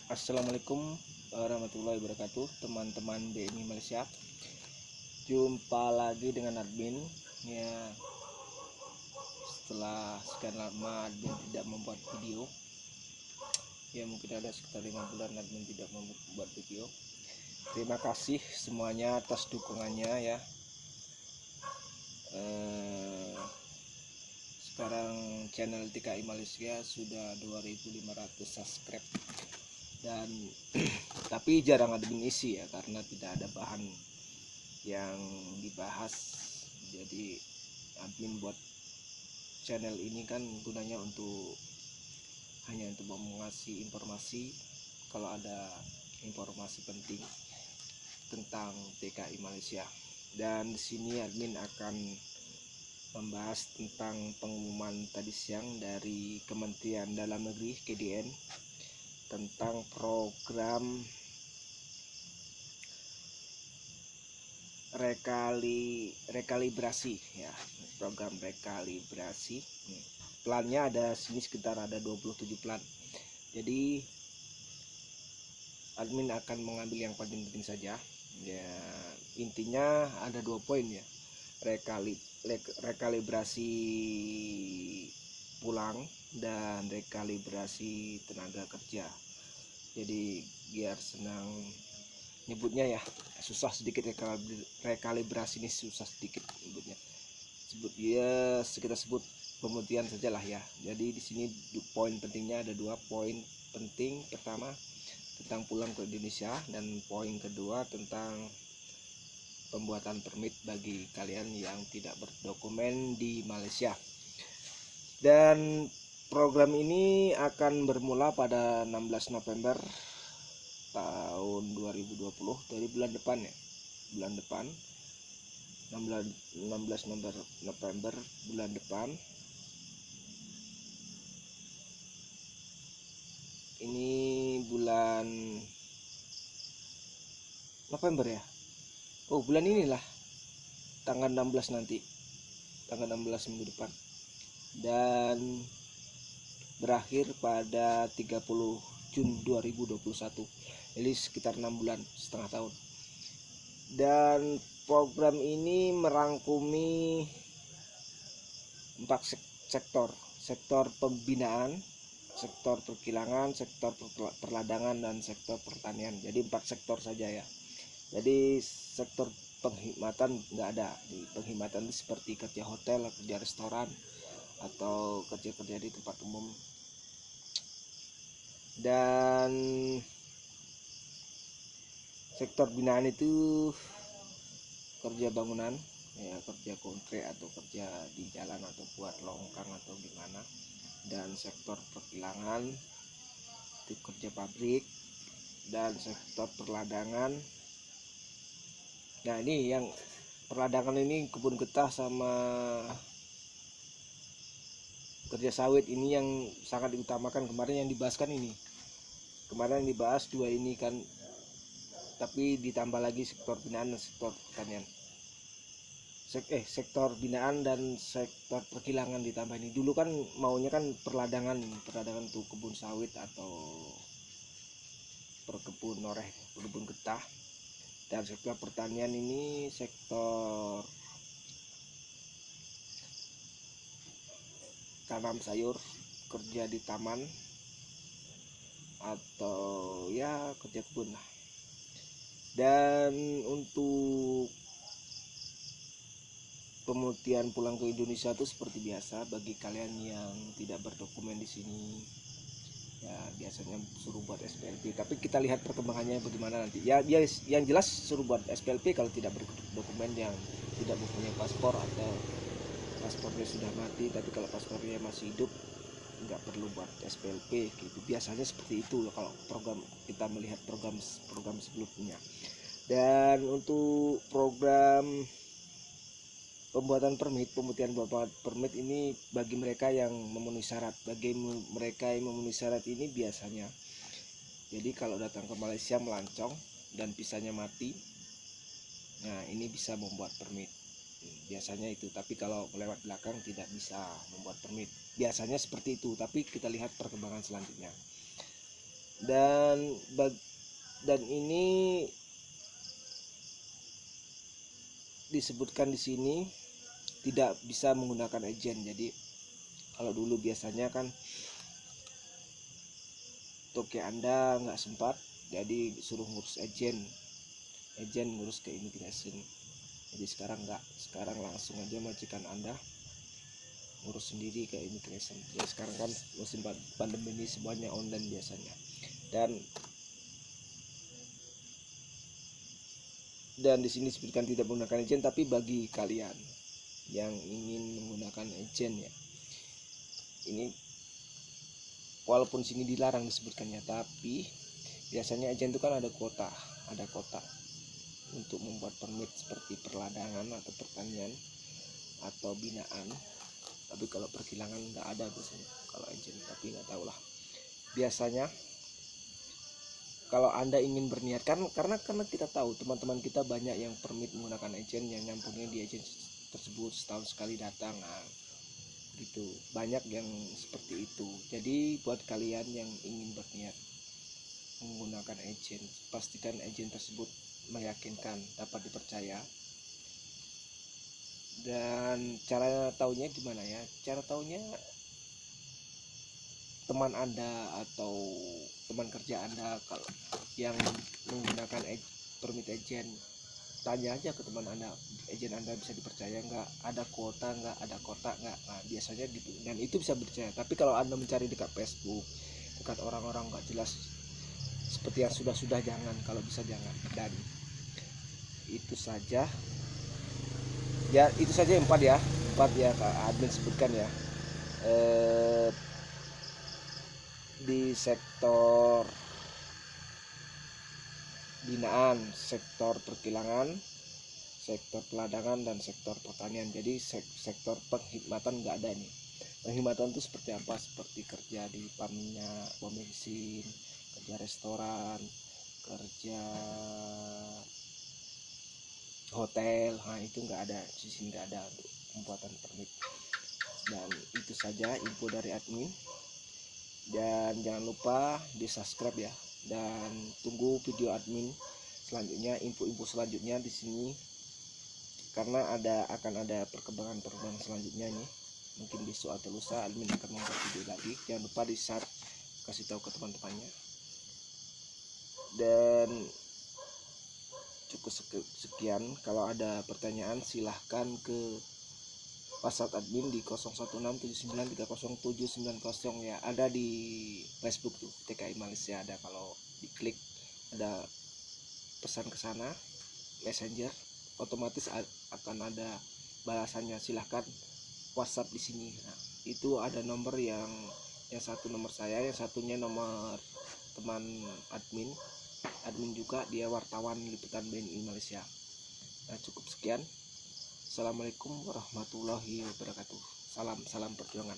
Assalamualaikum warahmatullahi wabarakatuh, teman-teman BMI Malaysia. Jumpa lagi dengan admin ya. Setelah sekian lama admin tidak membuat video, ya mungkin ada sekitar 5 bulan admin tidak membuat video. Terima kasih semuanya atas dukungannya ya. Sekarang channel TKI Malaysia sudah 2500 subscribe, dan tapi jarang admin isi ya, karena tidak ada bahan yang dibahas. Jadi admin buat channel ini kan gunanya hanya untuk mengasih informasi kalau ada informasi penting tentang TKI Malaysia. Dan di sini admin akan membahas tentang pengumuman tadi siang dari Kementerian Dalam Negeri KDN tentang program rekalibrasi ya, program rekalibrasi. Plannya ada sini sekitar ada 27 plan. Jadi admin akan mengambil yang paling penting saja ya. Intinya ada 2 poin ya, rekalibrasi pulang dan rekalibrasi tenaga kerja. Jadi biar senang nyebutnya ya, susah sedikit rekalibrasi ini, susah sedikit nyebutnya. Kita sebut pemutihan sajalah ya. Jadi di sini poin pentingnya ada 2 poin penting. Pertama tentang pulang ke Indonesia, dan poin kedua tentang pembuatan permit bagi kalian yang tidak berdokumen di Malaysia. Dan program ini akan bermula pada 16 November tahun 2020, dari bulan depan ya, bulan depan 16 November bulan depan. Ini bulan November ya. Oh, bulan inilah tanggal 16 nanti, tanggal 16 minggu depan, dan berakhir pada 30 Jun 2021. Jadi sekitar 6 bulan, setengah tahun. Dan program ini merangkumi 4 sektor pembinaan, sektor perkilangan, sektor perladangan, dan sektor pertanian. Jadi 4 sektor saja ya. Jadi sektor penghematan nggak ada. Di penghematan itu seperti kerja hotel, kerja restoran, atau kerja-kerja di tempat umum. Dan sektor binaan itu kerja bangunan ya, kerja kontrak atau kerja di jalan atau buat longkang atau gimana. Dan sektor perkilangan itu kerja pabrik. Dan sektor perladangan, nah ini yang perladangan ini kebun getah sama kerja sawit, ini yang sangat diutamakan. Kemarin yang dibahas kan ini, kemarin yang dibahas 2 ini kan, tapi ditambah lagi sektor binaan dan sektor pertanian. Sektor binaan dan sektor perkilangan ditambah ini. Dulu kan maunya kan perladangan tuh kebun sawit atau perkebun noreh, kebun getah. Dan sektor pertanian ini sektor tanam sayur, kerja di taman atau ya kerja kebun lah. Dan untuk pemutihan pulang ke Indonesia itu seperti biasa bagi kalian yang tidak berdokumen di sini ya, biasanya suruh buat SPLP, tapi kita lihat perkembangannya bagaimana nanti ya. Yang jelas suruh buat SPLP kalau tidak berdokumen, yang tidak mempunyai paspor atau paspornya sudah mati. Tapi kalau paspornya masih hidup nggak perlu buat SPLP gitu, biasanya seperti itu kalau program, kita melihat program sebelumnya. Dan untuk program pemutihan permit ini bagi mereka yang memenuhi syarat. Bagi mereka yang memenuhi syarat ini biasanya, jadi kalau datang ke Malaysia melancong dan visanya mati, nah ini bisa membuat permit biasanya itu. Tapi kalau lewat belakang tidak bisa membuat permit, biasanya seperti itu. Tapi kita lihat perkembangan selanjutnya. dan ini disebutkan di sini tidak bisa menggunakan agent. Jadi kalau dulu biasanya kan toke Anda nggak sempat, jadi suruh ngurus agent ngurus ke imigrasi. Jadi sekarang nggak, sekarang langsung aja majikan Anda ngurus sendiri ke imigrasi. Ya sekarang kan musim pandemi ini semuanya online biasanya. Dan di sini disebutkan tidak menggunakan agent, tapi bagi kalian yang ingin menggunakan agent ya, ini walaupun sini dilarang disebutkannya, tapi biasanya agent itu kan ada kuota untuk membuat permit seperti perladangan atau pertanian atau binaan. Tapi kalau perkilangan nggak ada biasanya kalau agent, tapi nggak tahu lah. Biasanya kalau Anda ingin berniat, karena kita tahu teman-teman kita banyak yang permit menggunakan agent, yang nyampurnya di agent tersebut setahun sekali datang, gitu. Banyak yang seperti itu. Jadi buat kalian yang ingin berniat menggunakan agent, pastikan agent tersebut meyakinkan, dapat dipercaya. Dan cara taunya gimana ya? Cara taunya teman Anda atau teman kerja Anda kalau yang menggunakan permit agent, tanya aja ke teman Anda, agent Anda bisa dipercaya nggak, ada kuota nggak, ada kotak nggak. Nah biasanya gitu, dan itu bisa dipercaya. Tapi kalau Anda mencari dekat Facebook, dekat orang-orang nggak jelas seperti yang sudah jangan, kalau bisa jangan. Dan itu saja ya, itu saja empat ya Kak admin sebutkan ya. Di sektor binaan, sektor perkilangan, sektor peladangan, dan sektor pertanian. Jadi sektor penghikmatan nggak ada nih. Penghikmatan itu seperti apa? Seperti kerja di pam minyak, pom bensin, kerja restoran, kerja hotel. Nah itu nggak ada, di sini nggak ada untuk pembuatan permit. Dan itu saja info dari admin. Dan jangan lupa di subscribe ya, dan tunggu video admin selanjutnya, info-info selanjutnya di sini, karena akan ada perkembangan selanjutnya nih. Mungkin besok atau lusa admin akan membuat video lagi. Jangan lupa di share, kasih tahu ke teman-temannya. Dan cukup sekian. Kalau ada pertanyaan silahkan ke WhatsApp admin di 0167930790 ya. Ada di Facebook tuh, TKI Malaysia ada. Kalau diklik ada pesan ke sana, Messenger, otomatis akan ada balasannya. Silahkan WhatsApp di sini. Nah, itu ada nomor yang satu nomor saya, yang satunya nomor teman admin juga, dia wartawan liputan BNI Malaysia. Nah, cukup sekian. Assalamualaikum warahmatullahi wabarakatuh. Salam perjuangan.